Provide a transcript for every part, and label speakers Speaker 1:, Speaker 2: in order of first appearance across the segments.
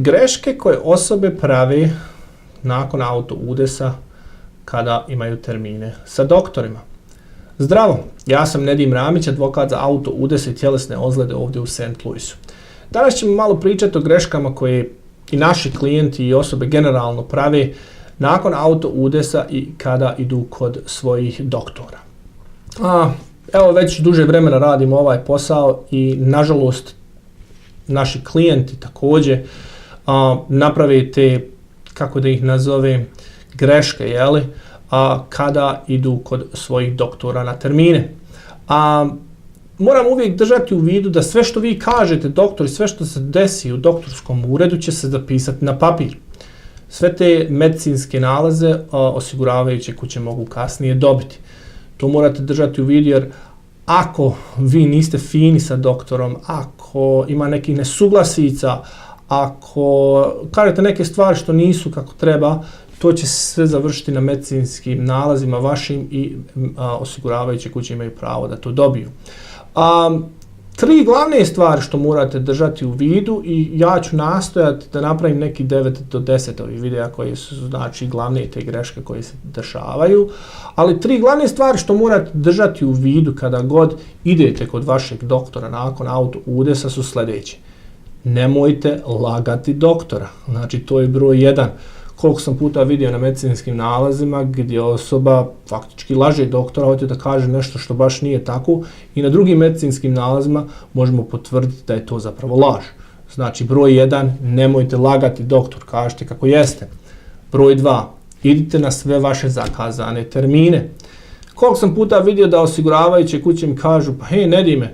Speaker 1: Greške koje osobe prave nakon auto udesa kada imaju termine sa doktorima. Zdravo, ja sam Nedim Ramić, advokat za auto udese i tjelesne ozljede ovdje u St. Louisu. Danas ćemo malo pričati o greškama koje i naši klijenti i osobe generalno prave nakon auto udesa i kada idu kod svojih doktora. Evo već duže vremena radimo ovaj posao i nažalost naši klijenti također naprave te, kako da ih nazove, greške, kada idu kod svojih doktora na termine. Moram uvijek držati u vidu da sve što vi kažete doktor i sve što se desi u doktorskom uredu će se zapisati na papir. Sve te medicinske nalaze osiguravajuće kuće mogu kasnije dobiti. To morate držati u vidu jer ako vi niste fini sa doktorom, ako ima nekih nesuglasica, ako kažete neke stvari što nisu kako treba, to će sve završiti na medicinskim nalazima vašim i osiguravajuće kuće imaju pravo da to dobiju. Tri glavne stvari što morate držati u vidu i ja ću nastojati da napravim neki 9 do 10 ovih videa koji su znači glavne te greške koje se dešavaju, ali tri glavne stvari što morate držati u vidu kada god idete kod vašeg doktora nakon auto udesa su sljedeće. Nemojte lagati doktora, znači to je broj 1. Koliko sam puta vidio na medicinskim nalazima gdje osoba faktički laže doktora, hoće da kaže nešto što baš nije tako i na drugim medicinskim nalazima možemo potvrditi da je to zapravo laž. Znači broj 1, nemojte lagati doktor, kažete kako jeste. Broj 2, idite na sve vaše zakazane termine. Koliko sam puta vidio da osiguravajuće kuće mi kažu, pa hej Nedime,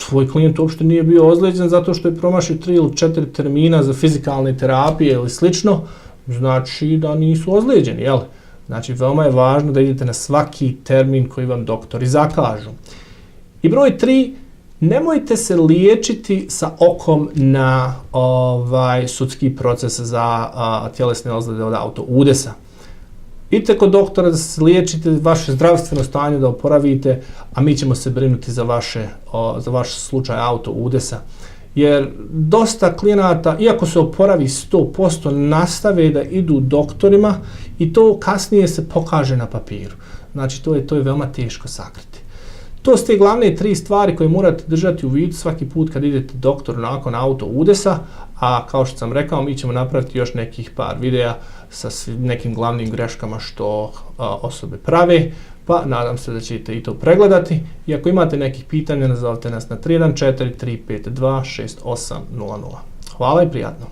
Speaker 1: tvoj klijent uopšte nije bio ozlijeđen zato što je promašio 3 ili 4 termina za fizikalne terapije ili slično, znači da nisu ozlijeđeni, jel? Znači veoma je važno da idete na svaki termin koji vam doktori zakažu. I broj 3, nemojte se liječiti sa okom na sudski proces za tjelesne ozljede od auto udesa. Idite kod doktora da se liječite, vaše zdravstveno stanje da oporavite, a mi ćemo se brinuti za vaš slučaj auto udesa. Jer dosta klijenata, iako se oporavi 100%, nastave da idu doktorima i to kasnije se pokaže na papiru. Znači to je veoma teško sakriti. To su te glavne 3 stvari koje morate držati u vidu svaki put kad idete doktoru nakon auto udesa, a kao što sam rekao mi ćemo napraviti još nekih par videa sa nekim glavnim greškama što osobe prave, pa nadam se da ćete i to pregledati. I ako imate nekih pitanja, nazovite nas na 314 352 6800. Hvala i prijatno!